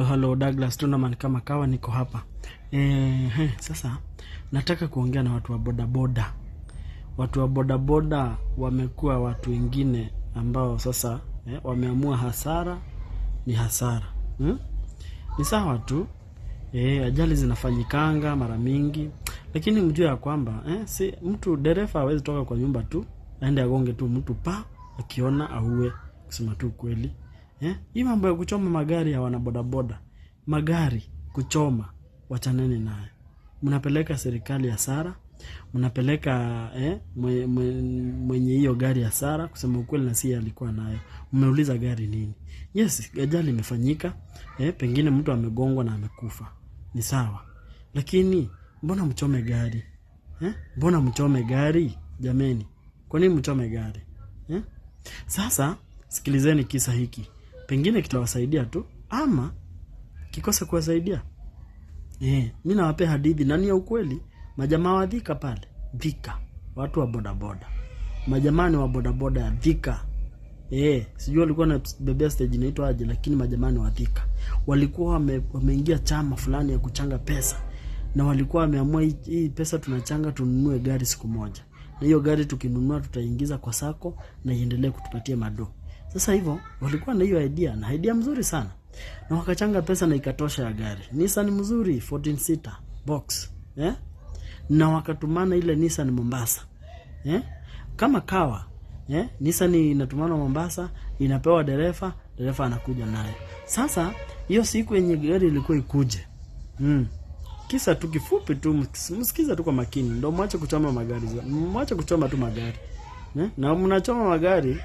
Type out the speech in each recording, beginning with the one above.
Halo Douglas Tournament kama kawa niko hapa. Sasa nataka kuongea na watu wa bodaboda. Watu wa bodaboda wamekuwa watu wengine ambao sasa wameamua hasara ni hasara. Ni sawa tu. Ajali zinafanyikanga mara mingi, lakini mjue ya kwamba si mtu dereva hawezi toka kwa nyumba tu aende agonge tu mtu akiona auwe, kusema tu kweli. Hii mambo ya kuchoma magari ya wana bodaboda, magari kuchoma, wachaneni naye. Mnapeleka serikali hasara, mnapeleka mwenye hiyo gari hasara, kusema ukweli na si alikuwa nayo. Mmeuliza gari nini? Yes, ajali imefanyika, pengine mtu amegongwa na amekufa. Ni sawa. Lakini mbona mchome gari? Mbona mchome gari jameni? Kwa nini mchome gari? Sasa sikilizeni kisa hiki. Pengine kitawasaidia tu ama kikosa kuwasaidia. Mimi nawapea hadithi na ni ya ukweli. Majamaa wa Thika pale, Thika, watu wa bodaboda. Majamani wa bodaboda ya Thika. Sijui walikuwa na bebea stage inaitwa aje, lakini majamani wa Thika walikuwa wameingia chama fulani ya kuchanga pesa, na walikuwa wameamua hii pesa tunachanga tununue gari siku moja, na hiyo gari tukinunua tutaingiza kwa sako na iendelee kutupatia mado. Sasa hivyo walikuwa na hiyo idea, na idea mzuri sana, na wakachanga pesa na ikatosha ya gari Nissan mzuri 14 seater box, na wakatumana ile Nissan Mombasa, kama kawa. Nissan inatumana Mombasa, inapewa dereva anakuja naye. Sasa hiyo siku yenye gari ilikuwa ikuje, kisa tu kifupi tu, msikiza tu kwa makini, ndio mwache kuchoma magari, mwache kuchoma tu magari. Na mnachoma magari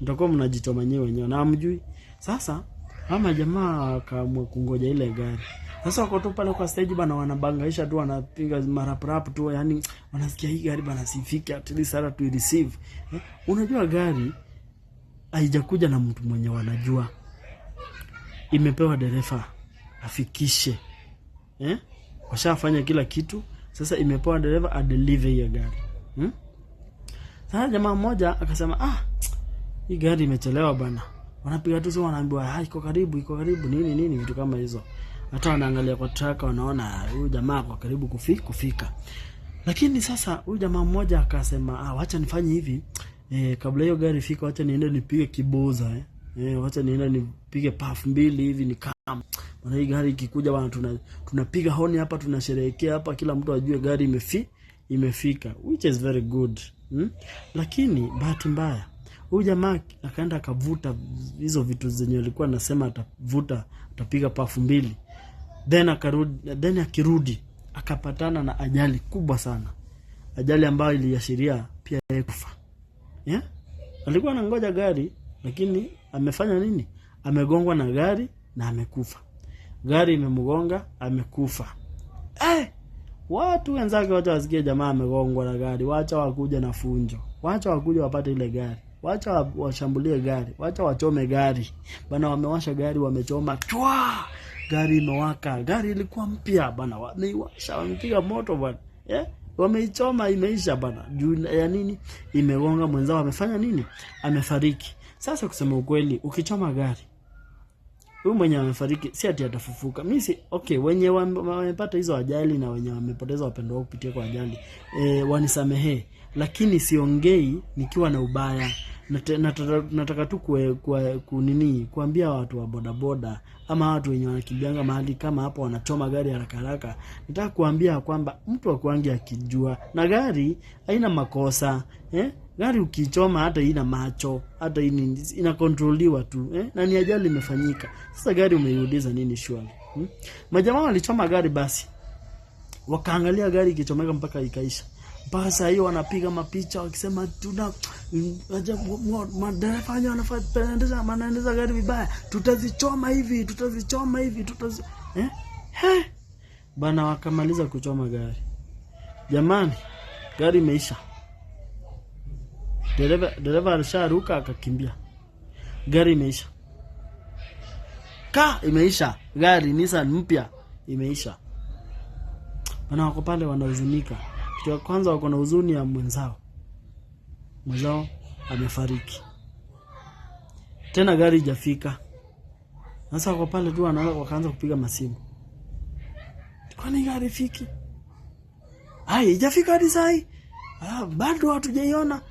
mtakuwa mnajichoma wenyewe na hamjui. Sasa ama jamaa akaamua kungoja ile gari. Sasa wako tu pale kwa stage bana, wanabangaisha tu, wanapiga marap tu, yani wanasikia hii gari bana sifike at least hata tu receive. Unajua gari haijakuja na mtu mwenye wanajua, imepewa dereva afikishe. Washafanya kila kitu, sasa imepewa dereva adeliver hiyo gari. Sasa jamaa mmoja akasema hii gari imechelewa bana. Wanapiga tu, wanaambiwa iko karibu nini vitu kama hizo. Hata wanaangalia kwa tracker, wanaona huyu jamaa kwa karibu kufika. Lakini sasa huyu jamaa mmoja akasema wacha nifanye hivi, kabla hiyo gari ifike wacha niende nipige kiboza, wacha niende nipige puff mbili hivi ni kama. Maana hii gari ikikuja bwana tunapiga honi hapa, tunasherehekea hapa, kila mtu ajue gari imefika, which is very good. Lakini bahati mbaya huyu jamaa akaenda akavuta hizo vitu zenye alikuwa anasema atavuta, atapiga pafu mbili. Then akirudi akapatana na ajali kubwa sana. Ajali ambayo iliashiria pia yeye kufa. Alikuwa anangoja gari, lakini amefanya nini? Amegongwa na gari na amekufa. Gari imemgonga, amekufa. Watu wenzake wacha wasikie jamaa amegongwa na gari, wacha wakuja na funjo. Wacha wakuja wapate ile gari. Wacha washambulie gari, wacha wachome gari. Bana wamewasha gari, wamechoma. Gari imewaka. Gari ilikuwa mpya bana, wameiwasha, wamepiga moto bana. Wameichoma, imeisha bana. Juu ya nini? Imegonga mwenzao, amefanya nini? Amefariki. Sasa kusema ukweli, ukichoma gari, huyu mwenye amefariki si ati atafufuka. Mimi si wenye wamepata hizo ajali na wenye wamepoteza wapendwa wao kupitia kwa ajali, wanisamehe, lakini siongei nikiwa na ubaya. Nataka tu kuambia watu wa bodaboda ama watu wenye wanakimbianga mahali kama hapo wanachoma gari haraka. Nataka kuambia kwamba mtu akuangi akijua, na gari haina makosa. Gari ukichoma hata ina macho, hata ina kontroliwa tu, na ni ajali imefanyika. Sasa gari umeiuliza nini shwali? Majamaa walichoma gari basi, wakaangalia gari ikichomeka mpaka ikaisha. Basi hiyo wanapiga mapicha wakisema madereva wanaendesha gari vibaya, tutazichoma hivi. Bana wakamaliza kuchoma gari. Jamani, gari imeisha. Dereva alisharuka akakimbia. Gari imeisha. Imeisha. Gari Nissan mpya imeisha. Bana wako pale wanahuzunika. Kitu ya kwanza wako na huzuni ya mwenzao amefariki. Tena gari hajafika. Sasa kwa pale tu wakaanza kupiga masimu. Kwani gari fiki? Haijafika hadi sai. Bado hatujaiona.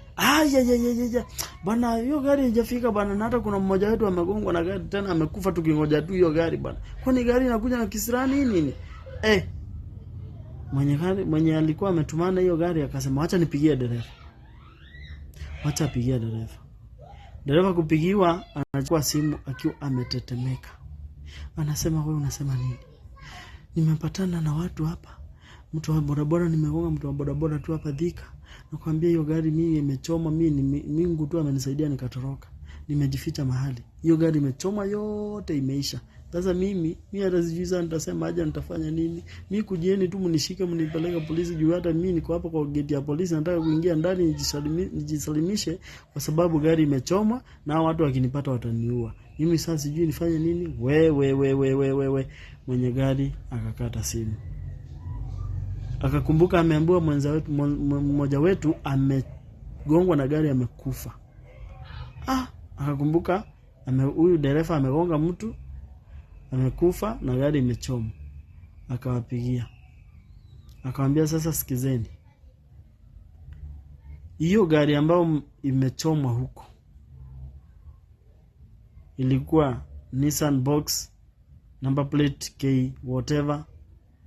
Ya. Bana hiyo gari haijafika bana, na hata kuna mmoja wetu amegongwa na gari tena amekufa tukingoja tu hiyo gari bana. Kwani gari inakuja na kisirani nini? Mwenye alikuwa ametumana hiyo gari akasema acha nipigie dereva. Acha apigie dereva. Dereva kupigiwa anachukua simu akiwa ametetemeka. Anasema wewe unasema nini? Nimepatana na watu hapa. Mtu wa bodaboda nimegonga mtu wa bodaboda tu hapa Thika. Nakwambia hiyo gari mimi imechoma, mimi Mungu tu amenisaidia nikatoroka. Nimejificha mahali. Hiyo gari imechoma yote imeisha. Sasa mimi hata sijui sasa nitasema aje nitafanya nini? Mimi kujieni tu mnishike mnipeleke polisi juu hata mimi niko hapa kwa gate ya polisi nataka kuingia ndani nijisalimishe kwa sababu gari imechoma na watu wakinipata wataniua. Mimi sasa sijui nifanye nini? We. Mwenye gari akakata simu. Akakumbuka ameambiwa mmoja wetu amegongwa na gari amekufa. Akakumbuka huyu dereva amegonga mtu amekufa na gari imechoma. Akawapigia. Akamwambia sasa sikizeni. Hiyo gari ambayo imechomwa huko ilikuwa Nissan Box number plate K whatever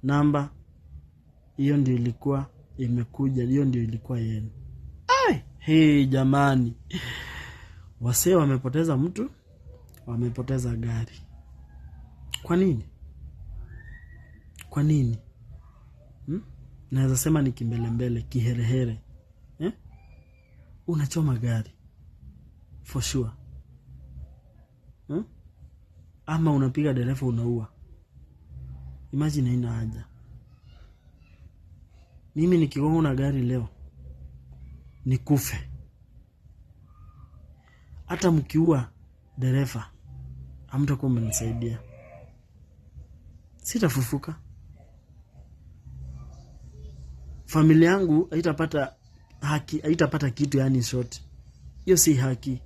number, hiyo ndio ilikuwa imekuja, hiyo ndio ilikuwa yenu. Jamani. Wasee wamepoteza mtu, wamepoteza gari. Kwa nini? Kwa nini? Naweza sema ni kimbelembele, kiherehere. Unachoma gari. For sure. Ama unapiga dereva unaua. Imagine haina haja. Mimi nikigongwa na gari leo nikufe. Hata mkiua dereva hamtakuwa mmenisaidia. Sitafufuka. Familia yangu haitapata haki, haitapata kitu, yani short. Hiyo si haki.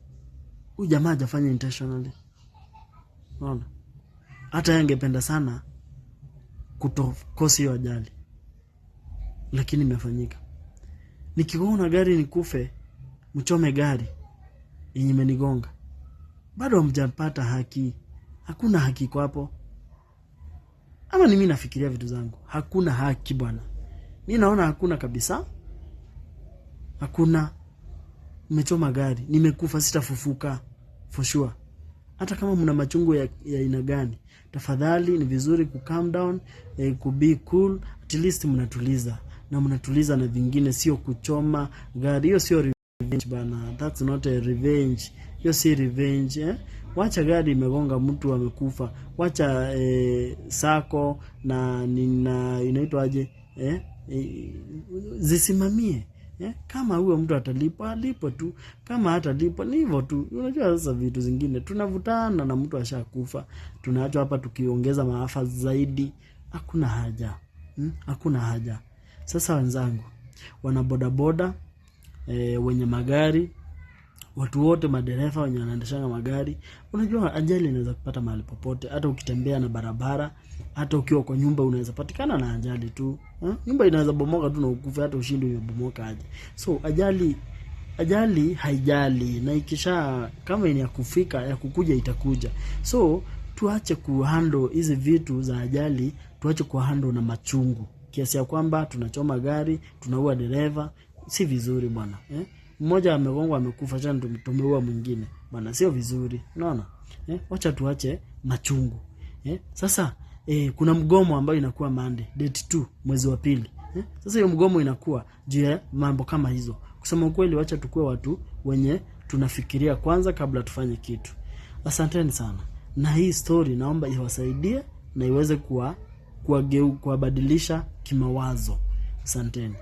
Huyu jamaa hajafanya intentionally. Unaona? Hata yeye angependa sana kutokosa hiyo ajali. Lakini imefanyika. Nikigongwa gari nikufe, mchome gari yenye imenigonga. Bado hamjapata haki. Hakuna haki kwa hapo. Ama ni mimi nafikiria vitu zangu? Hakuna haki bwana. Mimi naona hakuna kabisa. Hakuna. Nimechoma gari, nimekufa, sitafufuka for sure. Hata kama mna machungu ya aina gani, tafadhali ni vizuri ku calm down, ku be cool, at least mnatuliza. Na mnatuliza na vingine, sio kuchoma gari. Hiyo sio revenge bana. That's not a revenge. Hiyo si revenge. Wacha gari imegonga mtu amekufa. Wacha sako na inaitwa aje? Zisimamie. Kama huyo mtu atalipa, alipo tu. Kama hatalipa ni hivyo tu. Unajua sasa vitu zingine tunavutana na mtu ashakufa. Tunaacha hapa tukiongeza maafa zaidi. Hakuna haja. Hakuna haja. Sasa wenzangu, wana bodaboda, wenye magari, watu wote madereva wenye wanaendesha magari, unajua ajali inaweza kupata mahali popote. Hata ukitembea na barabara, hata ukiwa kwa nyumba unaweza patikana na ajali tu. Nyumba inaweza bomoka tu na ukufe, hata ushindi umebomoka aje. So ajali haijali, na ikisha kama ni ya kufika, ya kukuja itakuja. So tuache kuhandle hizi vitu za ajali, tuache kuhandle na machungu. Kiasi ya kwamba tunachoma gari, tunaua dereva, si vizuri bwana. Mmoja amegongwa amekufa, tena tumeua mwingine. Bwana sio vizuri. Unaona? Wacha tuache machungu. Sasa kuna mgomo ambao inakuwa Monday, date 2 mwezi wa pili. Sasa hiyo mgomo inakuwa juu ya mambo kama hizo. Kusema ukweli, wacha tukue watu wenye tunafikiria kwanza kabla tufanye kitu. Asanteni sana. Na hii story naomba iwasaidie na iweze kuwabadilisha kimawazo. Asanteni.